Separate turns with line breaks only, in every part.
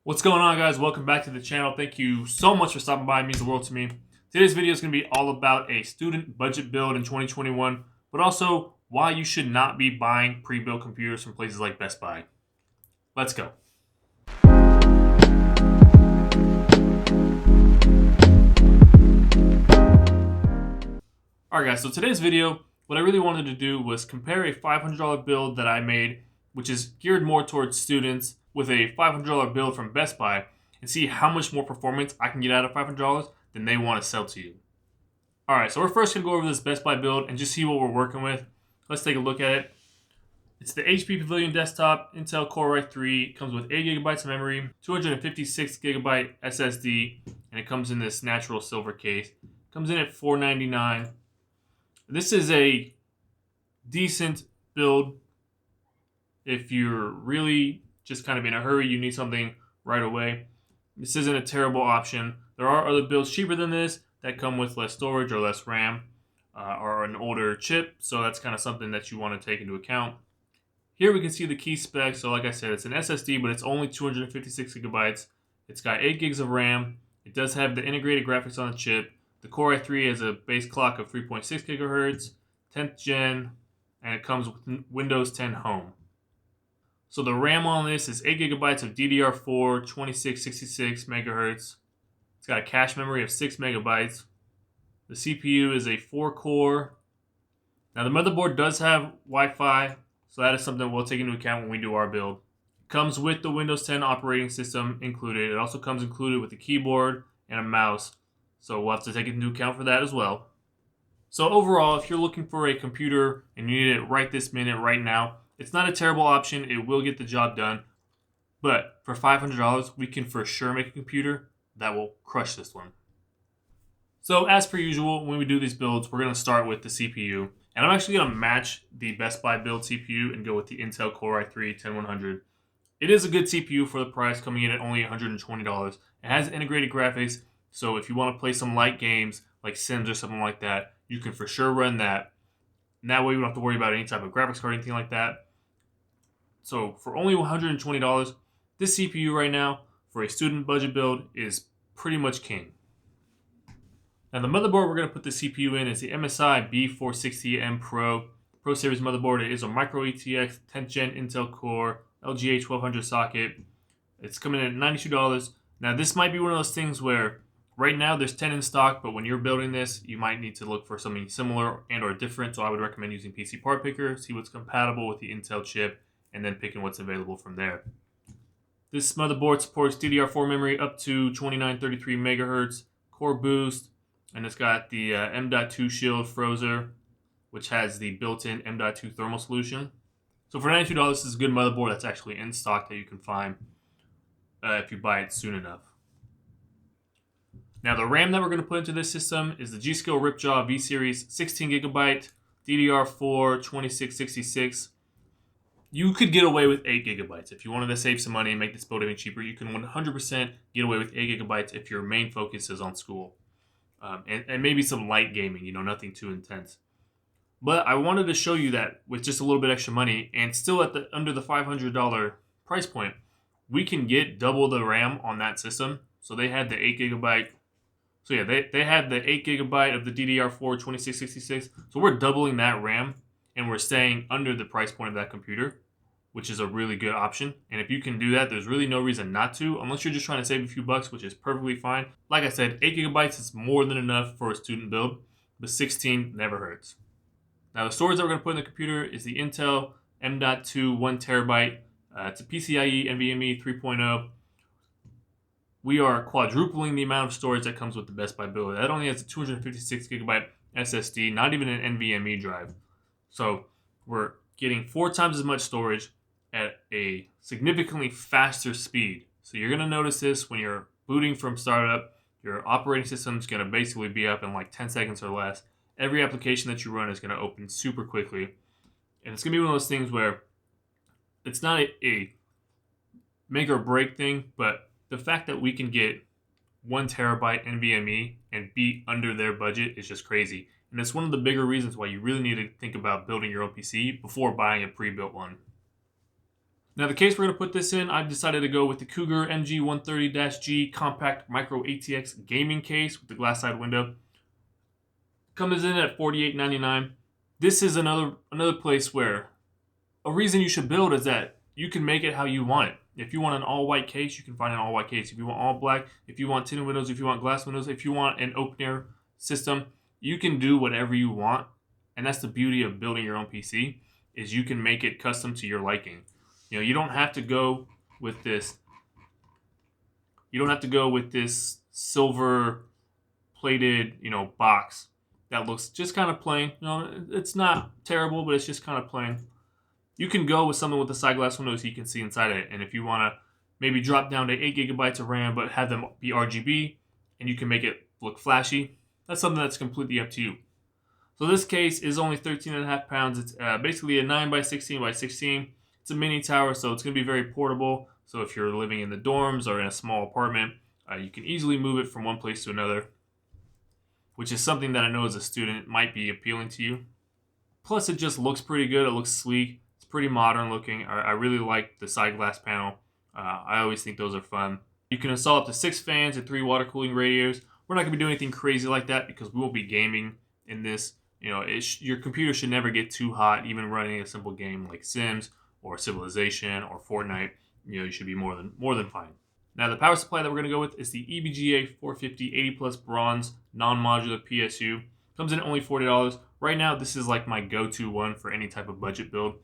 What's going on, guys? Welcome back to the channel. Thank you so much for stopping by. It means the world to me. Today's video is going to be all about a student budget build in 2021, but also why you should not be buying pre-built computers from places like Best Buy. Let's go. Alright guys, so today's video, what I really wanted to do was compare a $500 build that I made, which is geared more towards students, with a $500 build from Best Buy, and see how much more performance I can get out of $500 than they want to sell to you. Alright, so we're first going to go over this Best Buy build and just see what we're working with. Let's take a look at it. It's the HP Pavilion desktop, Intel Core i3, comes with 8GB of memory, 256GB SSD, and it comes in this natural silver case. Comes in at $499. This is a decent build if you're really just kind of in a hurry, you need something right away. This isn't a terrible option. There are other builds cheaper than this that come with less storage or less RAM or an older chip, so that's kind of something that you want to take into account. Here we can see the key specs. So like I said, it's an SSD, but it's only 256GB. It's got 8 gigs of RAM. It does have the integrated graphics on the chip. The Core i3 has a base clock of 3.6 GHz, 10th gen, and it comes with Windows 10 Home. So the RAM on this is 8 GB of DDR4, 2666 MHz. It's got a cache memory of 6 MB. The CPU is a 4-core. Now the motherboard does have Wi-Fi, so that is something we'll take into account when we do our build. It comes with the Windows 10 operating system included. It also comes included with a keyboard and a mouse. So we'll have to take into account for that as well. So overall, if you're looking for a computer and you need it right this minute, right now, it's not a terrible option. It will get the job done. But for $500, we can for sure make a computer that will crush this one. So as per usual, when we do these builds, we're going to start with the CPU. And I'm actually going to match the Best Buy build CPU and go with the Intel Core i3-10100. It is a good CPU for the price, coming in at only $120. It has integrated graphics. So if you want to play some light games like Sims or something like that, you can for sure run that. And that way you don't have to worry about any type of graphics card or anything like that. So for only $120, this CPU right now for a student budget build is pretty much king. Now the motherboard we're going to put the CPU in is the MSI B460M Pro. Pro Series motherboard. It is a Micro ETX 10th Gen Intel Core LGA 1200 socket. It's coming in at $92. Now this might be one of those things where right now there's 10 in stock, but when you're building this, you might need to look for something similar and or different. So I would recommend using PC Part Picker, see what's compatible with the Intel chip, and then picking what's available from there. This motherboard supports DDR4 memory up to 2933 MHz, core boost, and it's got the M.2 Shield Frozer, which has the built-in M.2 thermal solution. So for $92, this is a good motherboard that's actually in stock that you can find if you buy it soon enough. Now the RAM that we're going to put into this system is the G-Skill Ripjaw V-Series 16GB DDR4 2666. You could get away with 8GB. If you wanted to save some money and make this build even cheaper, you can 100% get away with 8GB if your main focus is on school. And maybe some light gaming, nothing too intense. But I wanted to show you that with just a little bit extra money and still at under the $500 price point, we can get double the RAM on that system. So they had the 8GB. So yeah, they had the 8GB of the DDR4 2666. So we're doubling that RAM and we're staying under the price point of that computer, which is a really good option. And if you can do that, there's really no reason not to, unless you're just trying to save a few bucks, which is perfectly fine. Like I said, 8GB is more than enough for a student build, but 16 never hurts. Now the storage that we're going to put in the computer is the Intel M.2 1TB. It's a PCIe NVMe 3.0. We are quadrupling the amount of storage that comes with the Best Buy build. That only has a 256GB SSD, not even an NVMe drive. So we're getting 4 times as much storage at a significantly faster speed. So you're going to notice this when you're booting from startup. Your operating system is going to basically be up in like 10 seconds or less. Every application that you run is going to open super quickly. And it's going to be one of those things where it's not a make or break thing, but the fact that we can get 1 terabyte NVMe and be under their budget is just crazy. And it's one of the bigger reasons why you really need to think about building your own PC before buying a pre-built one. Now the case we're going to put this in, I've decided to go with the Cougar Mg130-G Compact Micro ATX Gaming Case with the glass side window. Comes in at $48.99. This is another place where a reason you should build is that you can make it how you want it. If you want an all-white case, you can find an all-white case. If you want all black, if you want tinted windows, if you want glass windows, if you want an open-air system, you can do whatever you want. And that's the beauty of building your own PC, is you can make it custom to your liking. You know, you don't have to go with this. You don't have to go with this silver-plated, box that looks just kind of plain. It's not terrible, but it's just kind of plain. You can go with something with the side glass windows so you can see inside of it. And if you want to maybe drop down to 8 gigabytes of RAM, but have them be RGB, and you can make it look flashy, that's something that's completely up to you. So this case is only 13.5 pounds. It's basically a 9x16x16. It's a mini tower, so it's going to be very portable. So if you're living in the dorms or in a small apartment, you can easily move it from one place to another, which is something that I know as a student might be appealing to you. Plus, it just looks pretty good. It looks sleek. It's pretty modern looking. I really like the side glass panel. I always think those are fun. You can install up to 6 fans and 3 water cooling radiators. We're not going to be doing anything crazy like that because we won't be gaming in this. Your computer should never get too hot, even running a simple game like Sims or Civilization or Fortnite. You should be more than fine. Now, the power supply that we're going to go with is the EVGA 450 80 Plus Bronze Non-Modular PSU. Comes in at only $40. Right now, this is like my go-to one for any type of budget build.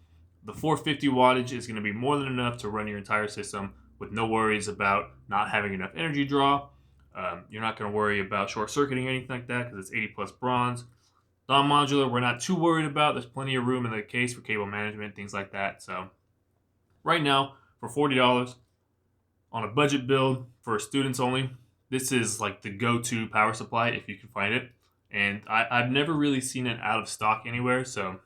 The 450 wattage is going to be more than enough to run your entire system with no worries about not having enough energy draw. You're not going to worry about short-circuiting or anything like that because it's 80 plus bronze. Non-modular, we're not too worried about. There's plenty of room in the case for cable management, things like that. So right now, for $40 on a budget build for students only, this is like the go-to power supply if you can find it. And I've never really seen it out of stock anywhere, so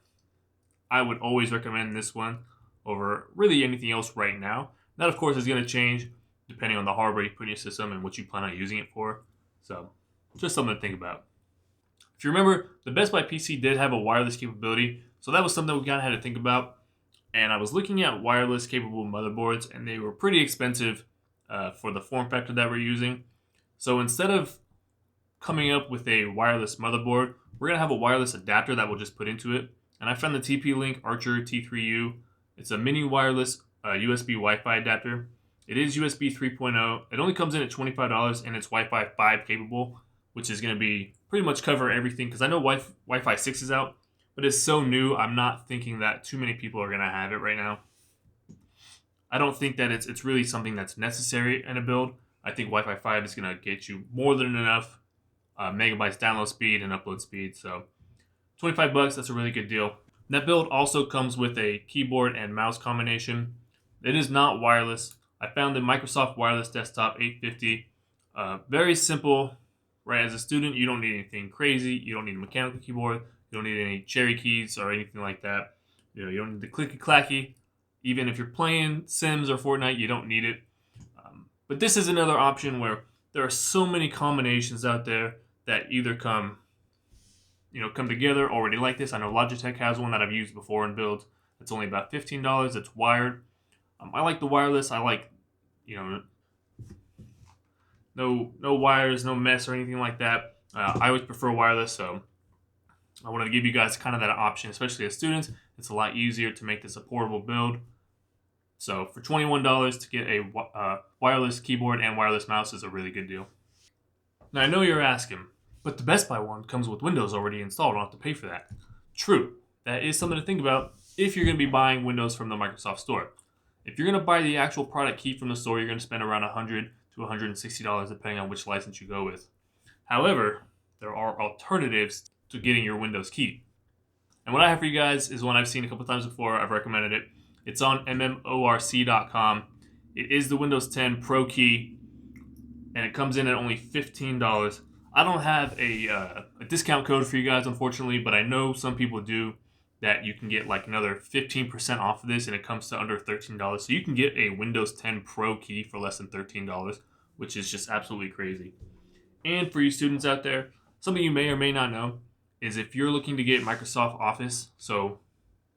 I would always recommend this one over really anything else right now. That, of course, is going to change depending on the hardware you put in your system and what you plan on using it for. So just something to think about. If you remember, the Best Buy PC did have a wireless capability, so that was something we kind of had to think about. And I was looking at wireless capable motherboards, and they were pretty expensive for the form factor that we're using. So instead of coming up with a wireless motherboard, we're going to have a wireless adapter that we'll just put into it. And I found the TP-Link Archer T3u. It's a mini wireless USB Wi-Fi adapter. It is USB 3.0. It only comes in at $25, and it's Wi-Fi 5 capable, which is going to be pretty much cover everything, because I know Wi-Fi 6 is out, but it's so new, I'm not thinking that too many people are going to have it right now. I don't think that it's really something that's necessary in a build. I think Wi-Fi 5 is going to get you more than enough megabytes download speed and upload speed. So $25, that's a really good deal. That build also comes with a keyboard and mouse combination. It is not wireless. I found the Microsoft Wireless Desktop 850. Very simple, right? As a student, you don't need anything crazy. You don't need a mechanical keyboard. You don't need any cherry keys or anything like that. You don't need the clicky-clacky. Even if you're playing Sims or Fortnite, you don't need it. But this is another option where there are so many combinations out there that either come together already like this. I know Logitech has one that I've used before in builds. It's only about $15. It's wired. I like the wireless. I like, no wires, no mess or anything like that. I always prefer wireless, so I wanted to give you guys kind of that option, especially as students. It's a lot easier to make this a portable build. So for $21 to get a wireless keyboard and wireless mouse is a really good deal. Now I know you're asking, but the Best Buy one comes with Windows already installed. I don't have to pay for that. True. That is something to think about if you're going to be buying Windows from the Microsoft Store. If you're going to buy the actual product key from the store, you're going to spend around $100 to $160 depending on which license you go with. However, there are alternatives to getting your Windows key. And what I have for you guys is one I've seen a couple times before. I've recommended it. It's on mmorc.com. It is the Windows 10 Pro key, and it comes in at only $15. I don't have a discount code for you guys, unfortunately, but I know some people do, that you can get like another 15% off of this, and it comes to under $13. So you can get a Windows 10 Pro key for less than $13, which is just absolutely crazy. And for you students out there, something you may or may not know is if you're looking to get Microsoft Office, so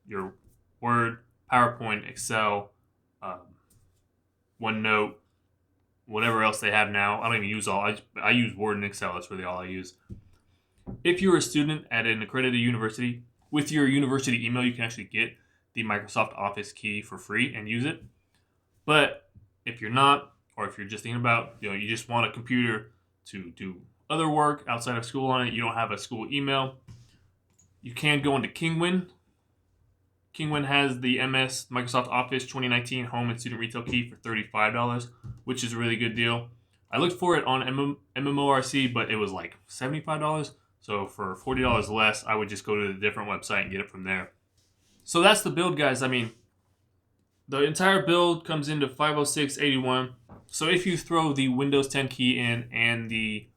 your Word, PowerPoint, Excel, OneNote, whatever else they have now. I don't even use all. I use Word and Excel. That's really all I use. If you're a student at an accredited university, with your university email, you can actually get the Microsoft Office key for free and use it. But if you're not, or if you're just thinking about, you just want a computer to do other work outside of school on it, you don't have a school email, you can go into Kingwin. Kingwin has the Microsoft Office 2019 Home and Student Retail Key for $35, which is a really good deal. I looked for it on MMORC, but it was like $75. So for $40 less, I would just go to a different website and get it from there. So that's the build, guys. I mean, the entire build comes into $506.81. So if you throw the Windows 10 key in and the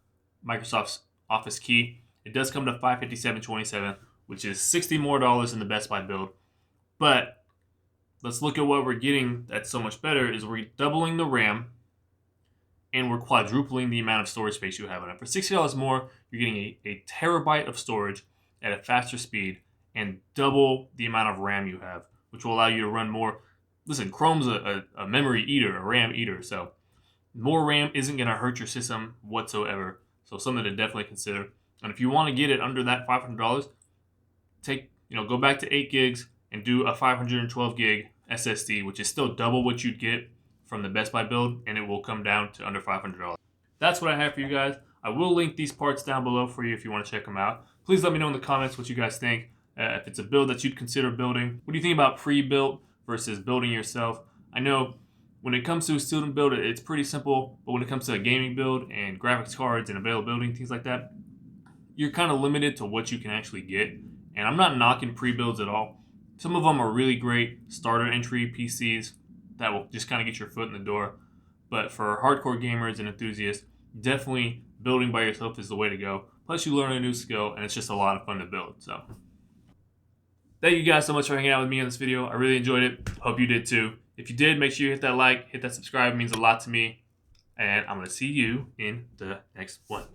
Microsoft Office key, it does come to $557.27, which is $60 more in the Best Buy build. But let's look at what we're getting that's so much better is we're doubling the RAM and we're quadrupling the amount of storage space you have on it. For $60 more, you're getting a terabyte of storage at a faster speed and double the amount of RAM you have, which will allow you to run more. Listen, Chrome's a memory eater, a RAM eater, so more RAM isn't going to hurt your system whatsoever. So something to definitely consider. And if you want to get it under that $500, go back to 8 gigs and do a 512 gig SSD, which is still double what you'd get from the Best Buy build, and it will come down to under $500. That's what I have for you guys. I will link these parts down below for you if you want to check them out. Please let me know in the comments what you guys think. If it's a build that you'd consider building. What do you think about pre-built versus building yourself? I know when it comes to a student build, it's pretty simple, but when it comes to a gaming build and graphics cards and availability and things like that, you're kind of limited to what you can actually get. And I'm not knocking pre-builds at all. Some of them are really great starter entry PCs that will just kind of get your foot in the door. But for hardcore gamers and enthusiasts, definitely building by yourself is the way to go. Plus you learn a new skill and it's just a lot of fun to build. So thank you guys so much for hanging out with me on this video. I really enjoyed it. Hope you did too. If you did, make sure you hit that like, hit that subscribe. It means a lot to me. And I'm going to see you in the next one.